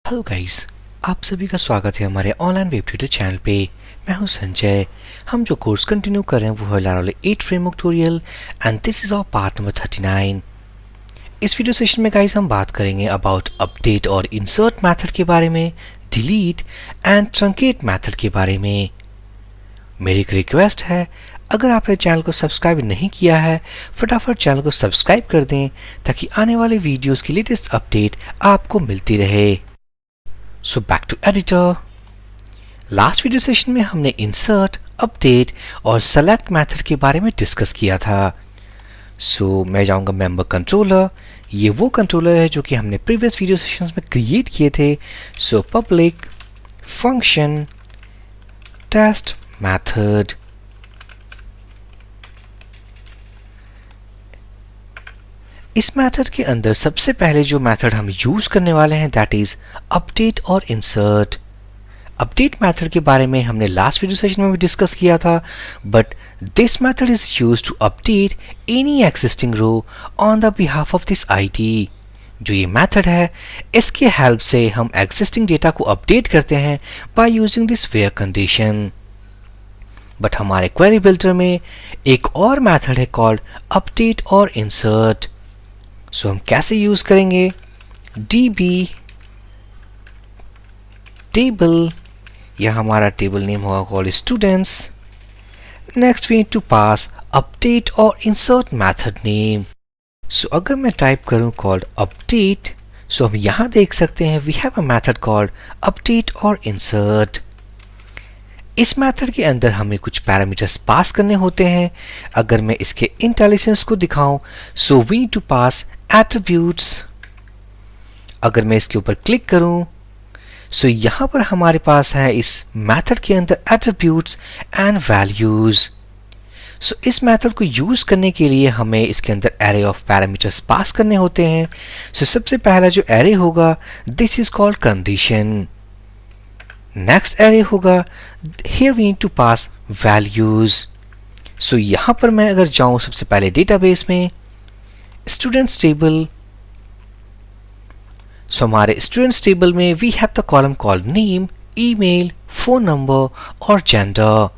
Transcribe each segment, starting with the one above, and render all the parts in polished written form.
Hello guys, आप सभी का स्वागत है हमारे ऑनलाइन वेब ट्यूटर चैनल पे। मैं हूं संजय। हम जो कोर्स कंटिन्यू कर रहे हैं वो है Laravel 8 framework tutorial and this is our part number 39। इस वीडियो सेशन में गाइस हम बात करेंगे अबाउट अपडेट और इंसर्ट मेथड के बारे में, डिलीट एंड ट्रंकेट मेथड के बारे में। मेरी एक रिक्वेस्ट है, अगर आपने चैनल को सब्सक्राइब नहीं किया है फटाफट चैनल को सब्सक्राइब कर दें ताकि आने वाले वीडियोस की लेटेस्ट अपडेट आपको मिलती रहे। So back to editor. Last video session में हमने इंसर्ट, अपडेट और सेलेक्ट मेथड के बारे में डिस्कस किया था। मैं जाऊंगा मेंबर कंट्रोलर। ये वो कंट्रोलर है जो कि हमने प्रीवियस वीडियो सेशंस में क्रिएट किए थे। Public function test method. इस मेथड के अंदर सबसे पहले जो मेथड हम यूज करने वाले हैं दैट इज अपडेट और इंसर्ट। अपडेट मेथड के बारे में हमने लास्ट वीडियो सेशन में भी डिस्कस किया था, but this method is used to update any existing row on the behalf of this ID. जो ये मेथड है इसके हेल्प से हम एग्जिस्टिंग डेटा को अपडेट करते हैं by using this where condition. But हमारे क्वेरी बिल्डर में एक और मेथड है कॉल्ड अपडेट और इंसर्ट। हम कैसे यूज करेंगे? db टेबल, या हमारा टेबल नेम होगा called students. Next we need to pass update और इंसर्ट मेथड नेम। अगर मैं टाइप करूं कॉल्ड अपडेट, हम यहां देख सकते हैं we have a method called update और इंसर्ट। इस मेथड के अंदर हमें कुछ पैरामीटर्स पास करने होते हैं। अगर मैं इसके इंटेलिजेंस को दिखाऊं, we need to pass attributes. अगर मैं इसके ऊपर क्लिक करूं, यहां पर हमारे पास है इस मेथड के अंदर एट्रीब्यूट्स एंड वैल्यूज। इस मेथड को यूज करने के लिए हमें इसके अंदर एरे ऑफ पैरामीटर्स पास करने होते हैं। सबसे पहला जो एरे होगा this is called condition. Next array होगा here we need to pass values। यहां पर मैं अगर जाऊं सबसे पहले डेटाबेस में स्टूडेंट्स टेबल, हमारे स्टूडेंट्स टेबल में we have the column called name, email, phone number और जेंडर।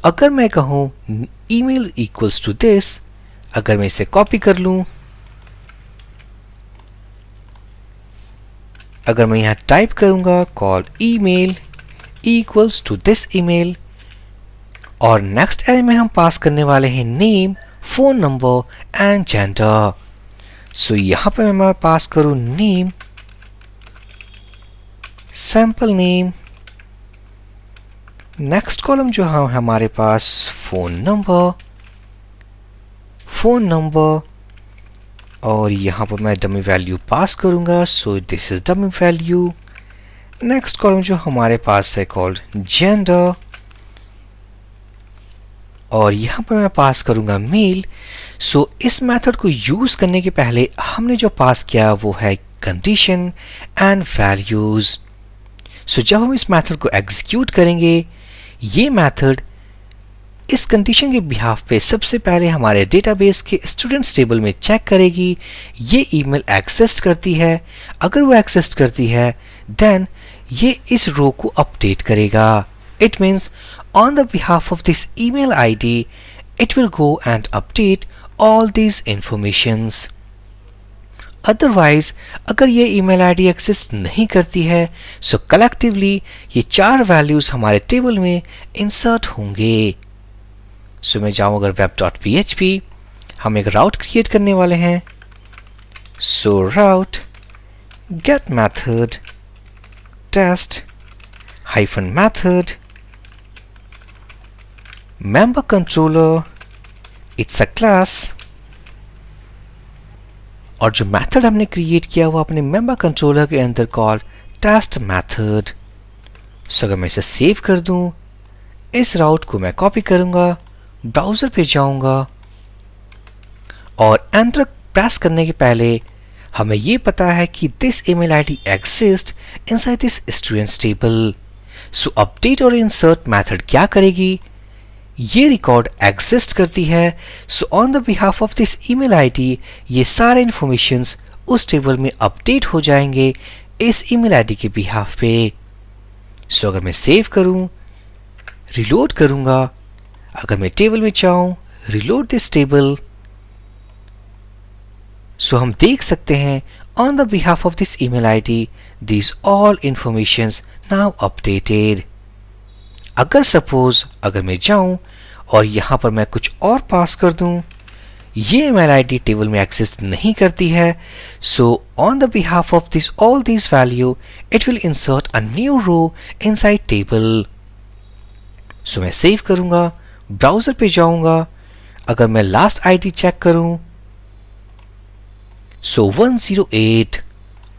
अगर मैं कहूं ईमेल इक्वल्स टू दिस, अगर मैं इसे कॉपी कर लूं, अगर मैं यहां टाइप करूंगा called email equals to this email, और नेक्स्ट एरे में हम पास करने वाले हैं name, phone number and gender. यहां पर मैं पास करूं name, sample name. Next column जो है हमारे पास फोन नंबर, और यहां पर मैं डमी वैल्यू पास करूंगा। This is dummy value. Next column जो हमारे पास है कॉल्ड जेंडर, और यहां पर मैं पास करूंगा मेल। इस मेथड को यूज करने के पहले हमने जो पास किया वो है कंडीशन एंड वैल्यूज। जब हम इस मेथड को एग्जीक्यूट करेंगे, ये मेथड इस कंडीशन के बिहाफ पे सबसे पहले हमारे डेटाबेस के स्टूडेंट्स टेबल में चेक करेगी ये ईमेल एक्सेस करती है। अगर वो एक्सेस करती है देन ये इस रो को अपडेट करेगा। It means on the behalf of this email ID it will go and update all this informations. Otherwise अगर ये ईमेल आईडी एक्सिस्ट नहीं करती है कलेक्टिवली ये चार वैल्यूज हमारे टेबल में इंसर्ट होंगे। मैं जाऊं अगर web.php, हम एक राउट क्रिएट करने वाले हैं। Route get method test hyphen method member controller, it's a class, और जो मेथड हमने क्रिएट किया वो अपने मेंबर कंट्रोलर के अंदर कॉल्ड टेस्ट मेथड। अगर मैं इसे सेव कर दूं, इस राउट को मैं कॉपी करूंगा, ब्राउजर पे जाऊंगा, और एंटर प्रेस करने के पहले हमें ये पता है कि this email ID exist inside this students table. Update और इंसर्ट मेथड क्या करेगी? ये रिकॉर्ड एग्जिस्ट करती है। On the behalf of this email ID ये सारे इंफॉर्मेशंस उस टेबल में अपडेट हो जाएंगे इस ईमेल आईडी के बिहाफ पे। सो अगर मैं सेव करूं, रिलोड करूंगा, अगर मैं टेबल में जाऊं, रिलोड दिस टेबल, सो हम देख सकते हैं on the behalf of this email ID these all informations now updated। अगर सपोज अगर मैं जाऊं और यहां पर मैं कुछ और पास कर दूं, ये ईमेल आईडी टेबल में एग्जिस्ट नहीं करती है, so on the behalf of this all this value it will insert a new row inside table. So मैं सेव करूंगा, ब्राउजर पे जाऊंगा, अगर मैं लास्ट आईडी चेक करूं, सो 108,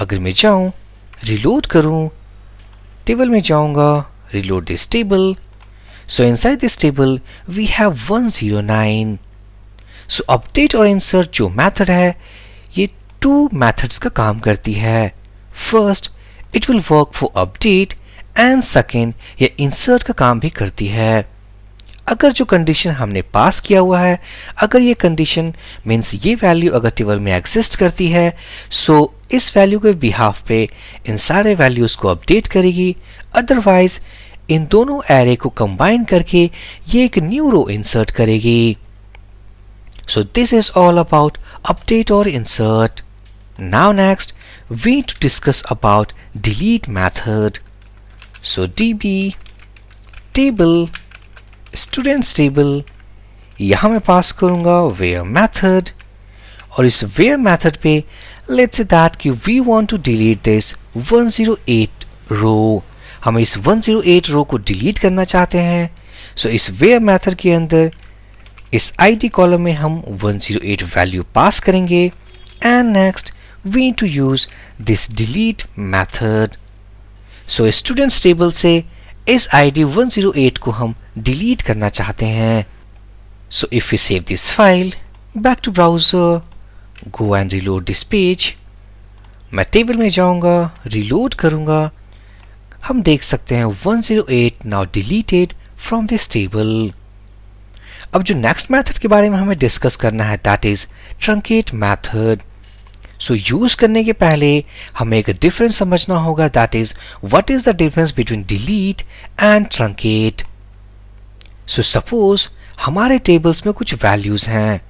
अगर मैं जाऊं, रिलोड करूं, टेबल में जाऊंगा, reload this table, so inside this table we have 109। So update और इंसर्ट जो मेथड है, ये 2 मेथड्स का काम करती है। First, it will work for update and second, ये इंसर्ट का काम भी करती है। अगर जो कंडीशन हमने पास किया हुआ है, अगर ये कंडीशन मीन्स ये वैल्यू अगर टेबल में एग्जिस्ट करती है, सो इस वैल्यू के बिहाफ पे इन सारे वैल्यूज को अपडेट करेगी। अदरवाइज इन दोनों एरे को कंबाइन करके ये एक न्यू रो इंसर्ट करेगी। So this is all about update और insert. Now next we need to discuss about delete method. So db table students table, यहां मैं पास करूंगा where मेथड, और इस where मेथड पे लेट्स से दैट कि we want to delete this 108 row, हम इस 108 रो को डिलीट करना चाहते हैं। सो इस where मेथड के अंदर इस id कॉलम में हम 108 वैल्यू पास करेंगे and next we need to use this delete method. So students table से इस id 108 को हम डिलीट करना चाहते हैं। So if we save this file, back to browser, go and reload this page, मैं टेबल में जाऊंगा, रिलोड करूंगा, हम देख सकते हैं 108 now deleted from this table. अब जो नेक्स्ट मेथड के बारे में हमें डिस्कस करना है, that is truncate method. So use करने के पहले हमें एक डिफरेंस समझना होगा, that is what is the difference between delete and truncate. So suppose हमारे टेबल्स में कुछ वैल्यूज हैं,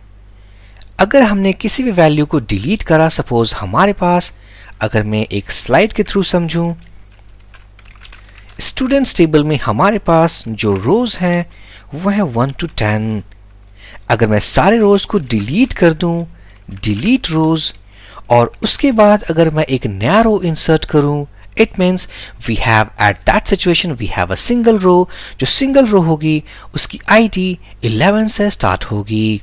अगर हमने किसी भी वैल्यू को डिलीट करा, सपोज हमारे पास, अगर मैं एक स्लाइड के थ्रू समझूं, स्टूडेंट्स टेबल में हमारे पास जो रोज हैं वो है 1 to 10। अगर मैं सारे रोज को डिलीट कर दूं, डिलीट रोज, और उसके बाद अगर मैं एक नया रो इंसर्ट करूं, it means we have at that situation we have a single row. जो सिंगल रो होगी उसकी आईडी 11 से स्टार्ट होगी,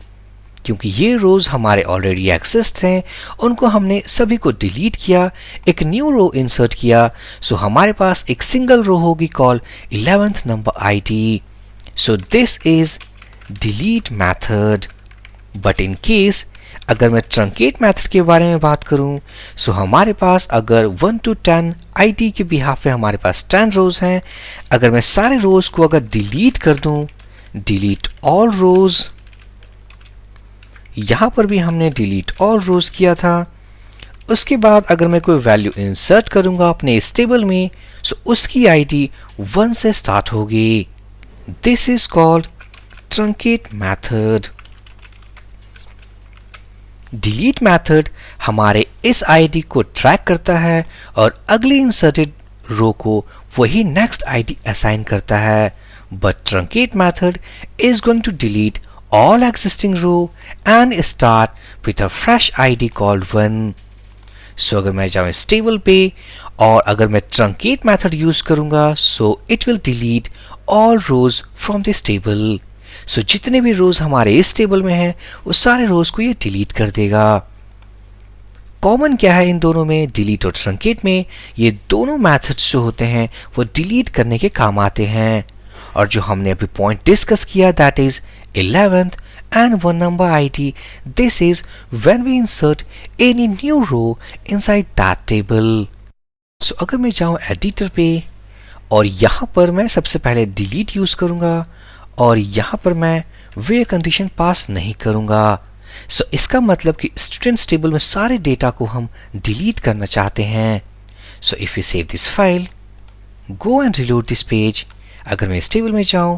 क्योंकि ये रोज हमारे ऑलरेडी एग्जिस्ट हैं, उनको हमने सभी को डिलीट किया, एक न्यू रो इंसर्ट किया, सो हमारे पास एक सिंगल रो होगी call 11th number ID. So this is delete method. But in case अगर मैं ट्रंकेट मेथड के बारे में बात करूं, सो हमारे पास अगर 1 to 10 आईडी के बिहाफ पे हमारे पास 10 रोज हैं, अगर मैं सारे रोज को अगर डिलीट कर दूं, डिलीट ऑल रोज, यहां पर भी हमने डिलीट ऑल रोज किया था, उसके बाद अगर मैं कोई वैल्यू इंसर्ट करूंगा अपने इस टेबल में, सो उसकी आईडी 1 से स्टार्ट होगी। This is called truncate method. Delete method हमारे इस आईडी को ट्रैक करता है और अगली इंसर्टेड रो को वही नेक्स्ट आईडी असाइन करता है। But truncate method is going to delete all existing row and start with a fresh id called 1। सो अगर मैं जाऊं इस टेबल पे और अगर मैं ट्रंकेट मेथड यूज करूंगा, so it will delete all rows from this table. So जितने भी रोज हमारे इस टेबल में हैं वो सारे रोज को ये डिलीट कर देगा। कॉमन क्या है इन दोनों में, डिलीट और ट्रंकेट में? ये दोनों मेथड्स जो होते हैं वो डिलीट करने के काम आते हैं। और जो हमने अभी पॉइंट डिस्कस किया, that is 11th and 1 number id, this is when we insert any new row inside that table। so अगर मैं जाऊं एडिटर पे और यहाँ पर मैं सबसे पहले डिलीट यूज करूंगा और यहाँ पर मैं वे कंडीशन पास नहीं करूंगा। इसका मतलब कि स्टूडेंट्स टेबल में सारे डेटा को हम डिलीट करना चाहते हैं। So if we save this file, go and reload this page, अगर मैं इस टेबल में जाऊं,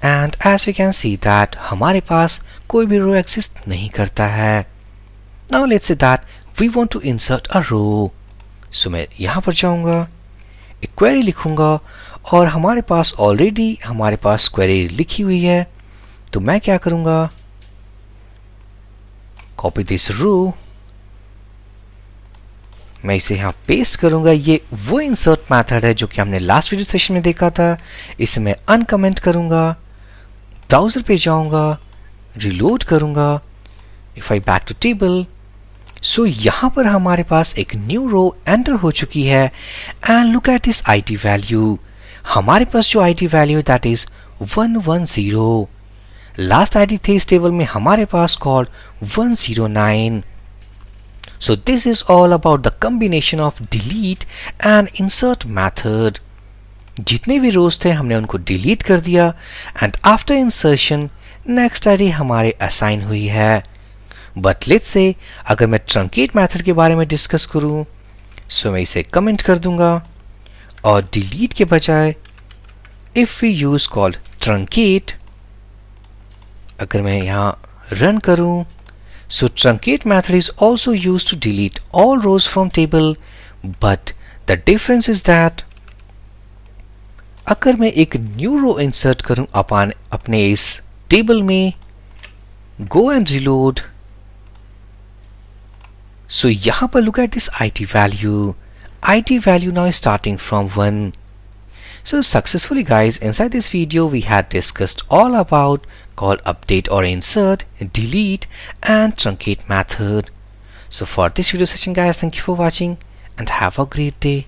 and as we can see that हमारे पास कोई भी row exist नहीं करता है. Now let's say that we want to insert a row. So मैं यहाँ पर जाऊंगा, एक query लिखूंगा और हमारे पास already हमारे पास query लिखी हुई है. तो मैं क्या करूंगा, copy this row, मैं इसे यहाँ पेस्ट करूंगा. ये वो इंसर्ट मेथड है जो कि हमने लास्ट वीडियो सेशन में देखा था. इसे मैं अनकमेंट करूंगा, ब्राउजर पे जाऊंगा, रिलोड करूंगा. If I back to table, so यहाँ पर हमारे पास एक न्यू रो एंटर हो चुकी है. And look at this ID value. हमारे पास जो आईडी वैल्यू है दैट इज 110. लास्ट आईडी थे इस टेबल में हमारे पास called 109. So this is all about the combination of delete and insert method. जितने भी रोज थे हमने उनको डिलीट कर दिया and after insertion next id हमारे असाइन हुई है. But let's say अगर मैं truncate method के बारे में डिस्कस करूं, so मैं इसे कमेंट कर दूंगा और delete के बजाय if we use called truncate, अगर मैं यहाँ रन करूं, so truncate method is also used to delete all rows from table, but the difference is that अगर मैं एक new row insert करूं अपने इस table में, go and reload, so यहाँ पर look at this id value now is starting from 1. So successfully guys, inside this video we had discussed all about called update or insert, delete and truncate method. So for this video session guys, thank you for watching and have a great day.